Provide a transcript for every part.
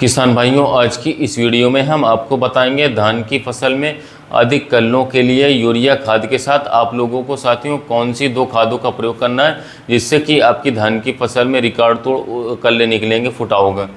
किसान भाइयों, आज की इस वीडियो में हम आपको बताएंगे धान की फसल में अधिक कल्लों के लिए यूरिया खाद के साथ आप लोगों को साथियों कौन सी दो खादों का प्रयोग करना है जिससे कि आपकी धान की फसल में रिकॉर्ड तोड़ कल्ले निकलेंगे, फुटा होगा।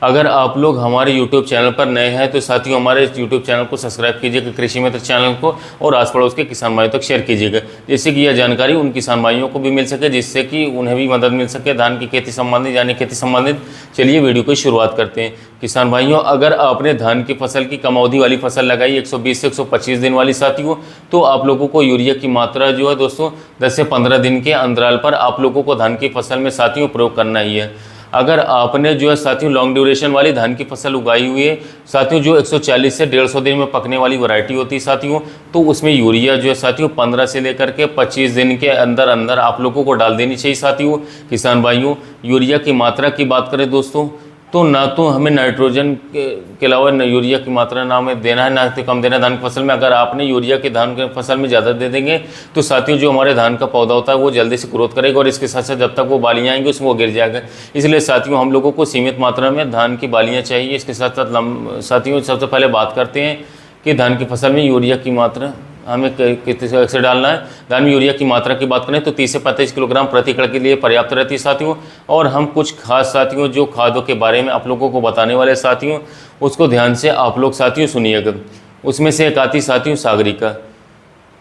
अगर आप लोग हमारे YouTube चैनल पर नए हैं तो साथियों हमारे YouTube चैनल को सब्सक्राइब कीजिएगा, कृषि मित्र चैनल को, और आस पड़ोस के किसान भाइयों तक शेयर कीजिएगा, जिससे कि यह जानकारी उन किसान भाइयों को भी मिल सके, जिससे कि उन्हें भी मदद मिल सके धान की खेती संबंधित यानी खेती संबंधित। चलिए वीडियो की शुरुआत करते हैं। किसान भाइयों, अगर आपने धान की फसल की कम अवधि वाली फसल लगाई 120 से 125 दिन वाली साथियों, तो आप लोगों को यूरिया की मात्रा जो है दोस्तों 10 से 15 दिन के अंतराल पर आप लोगों को धान की फसल में साथियों प्रयोग करना ही है। अगर आपने जो है साथियों लॉन्ग ड्यूरेशन वाली धान की फसल उगाई हुई है साथियों, जो 140 से 150 दिन में पकने वाली वैरायटी होती है साथियों, तो उसमें यूरिया जो है साथियों 15 से लेकर के 25 दिन के अंदर अंदर आप लोगों को डाल देनी चाहिए साथियों। किसान भाइयों, यूरिया की मात्रा की बात करें दोस्तों, तो ना तो हमें नाइट्रोजन के अलावा यूरिया की मात्रा ना हमें देना है, ना तो कम देना है धान की फसल में। अगर आपने यूरिया की धान की फसल में ज़्यादा दे देंगे तो साथियों जो हमारे धान का पौधा होता है वो जल्दी से ग्रोथ करेगा, और इसके साथ साथ जब तक वो बालियाँ आएंगी उसमें वो गिर जाएगा। इसलिए साथियों हम लोगों को सीमित मात्रा में धान की बालियाँ चाहिए। इसके साथ साथ साथियों सबसे पहले बात करते हैं कि धान की फसल में यूरिया की मात्रा हमें कैसे डालना है। धान में यूरिया की मात्रा की बात करें तो 30 से 35 किलोग्राम प्रति एकड़ के लिए पर्याप्त रहती है साथियों। और हम कुछ खास साथियों जो खादों के बारे में आप लोगों को बताने वाले साथियों, उसको ध्यान से आप लोग साथियों सुनिएगा। उसमें से एक आती साथियों सागरिका।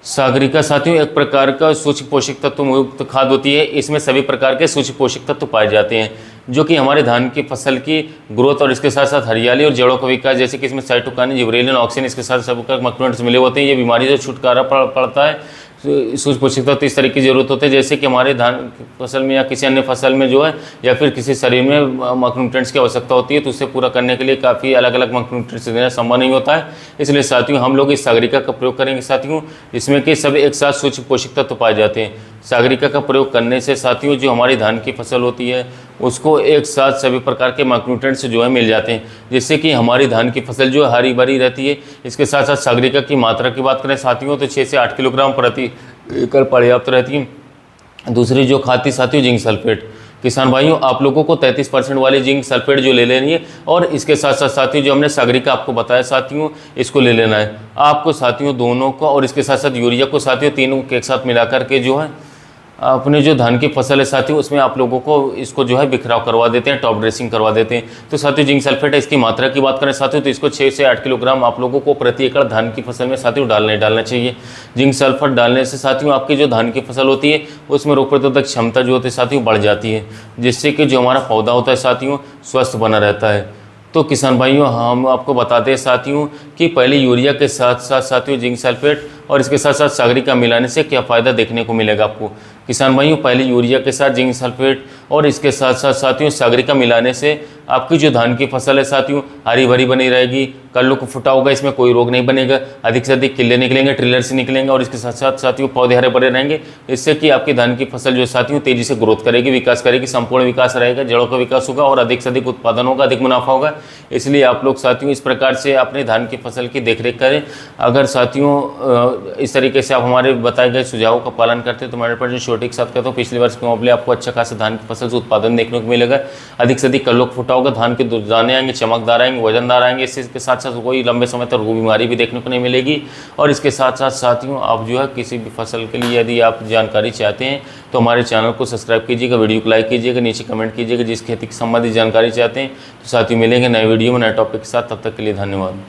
सागरिका साथियों एक प्रकार का सूक्ष्म पोषक तत्व युक्त खाद होती है। इसमें सभी प्रकार के सूक्ष्म पोषक तत्व पाए जाते हैं जो कि हमारे धान की फसल की ग्रोथ और इसके साथ साथ हरियाली और जड़ों का विकास, जैसे कि इसमें साइटोकिन, जिबरेलिन, ऑक्सीजन, इसके साथ सब मैक्रोन्यूट्रिएंट्स मिले होते हैं। ये बीमारी से छुटकारा पड़ता है। सूक्ष्म पोषक तत्व इस तरह की जरूरत होती है जैसे कि हमारे धान फसल में या किसी अन्य फसल में जो है या फिर किसी शरीर में मैक्रोन्यूट्रिएंट्स की आवश्यकता होती है, तो उसे पूरा करने के लिए काफ़ी अलग अलग मैक्रोन्यूट्रिएंट्स देना संभव नहीं होता है। इसलिए साथियों हम लोग इस सागरिका का प्रयोग करेंगे साथियों, इसमें कि सब एक साथ सूक्ष्म पोषक तत्व पाए जाते हैं। सागरिका का प्रयोग करने से साथियों जो हमारी धान की फसल होती है उसको एक साथ सभी प्रकार के मैक्रोन्यूट्रिएंट्स जो है मिल जाते हैं, जिससे कि हमारी धान की फसल जो है हरी भरी रहती है। इसके साथ साथ सागरिका की मात्रा की बात करें साथियों तो 6 से 8 किलोग्राम प्रति एकड़ पर्याप्त रहती है। दूसरी जो खाद थी साथियों जिंक सल्फेट। किसान भाइयों, आप लोगों को 33% वाली जिंक सल्फेट जो ले लेनी है, और इसके साथ साथ साथियों जो हमने सागरिका आपको बताया साथियों इसको ले लेना है आपको साथियों दोनों को, और इसके साथ साथ यूरिया को साथियों तीनों के एक साथ मिलाकर के जो है अपने जो धान की फसल है साथियों उसमें आप लोगों को इसको जो है बिखराव करवा देते हैं, टॉप ड्रेसिंग करवा देते हैं। तो साथियों जिंक सल्फेट है, इसकी मात्रा की बात करें साथियों तो इसको 6 से 8 किलोग्राम आप लोगों को प्रति एकड़ धान की फसल में साथियों डालना चाहिए। जिंक सल्फेट डालने से साथियों आपकी जो धान की फसल होती है उसमें रोग प्रतिरोधक क्षमता जो होती है साथियों बढ़ जाती है, जिससे कि जो हमारा पौधा होता है साथियों स्वस्थ बना रहता है। तो किसान भाइयों हम आपको बताते हैं साथियों कि पहले यूरिया के साथ साथ साथियों जिंक सल्फेट और इसके साथ साथ सागरिका मिलाने से क्या फ़ायदा देखने को मिलेगा आपको। किसान भाइयों, पहले यूरिया के साथ जिंक सल्फेट और इसके साथ साथ साथियों सागरिका मिलाने से आपकी जो धान की फसल है साथियों हरी भरी बनी रहेगी, कल्लों को फुटा होगा, इसमें कोई रोग नहीं बनेगा, अधिक से अधिक किले निकलेंगे, ट्रिलर से निकलेंगे, और इसके साथ साथ साथियों पौधे हरे भरे रहेंगे। इससे कि आपकी धान की फसल जो है साथियों तेजी से ग्रोथ करेगी, विकास करेगी, संपूर्ण विकास रहेगा, जड़ों का विकास होगा और अधिक से अधिक उत्पादन होगा, अधिक मुनाफा होगा। इसलिए आप लोग साथियों इस प्रकार से अपने धान की फसल की देखरेख करें। अगर साथियों इस तरीके से आप हमारे बताए गए सुझावों का पालन करते हैं तो हमारे पर जो छोटे के साथ कहता हूँ पिछले वर्ष के मुकाबले आपको अच्छा खासा धान की फसल से उत्पादन देखने को मिलेगा, अधिक से अधिक कल्लों फुटा होगा, धान के दाने आएंगे, चमकदार आएंगे, वजनदार आएंगे। इसके साथ साथ कोई लंबे समय तक रोग बीमारी भी देखने को नहीं मिलेगी। और इसके साथ साथ साथियों आप जो है किसी भी फसल के लिए यदि आप जानकारी चाहते हैं तो हमारे चैनल को सब्सक्राइब कीजिएगा, वीडियो को लाइक कीजिएगा, नीचे कमेंट कीजिएगा जिस खेती की संबंधित जानकारी चाहते हैं। तो साथियों मिलेंगे नए वीडियो में नए टॉपिक के साथ, तब तक के लिए धन्यवाद।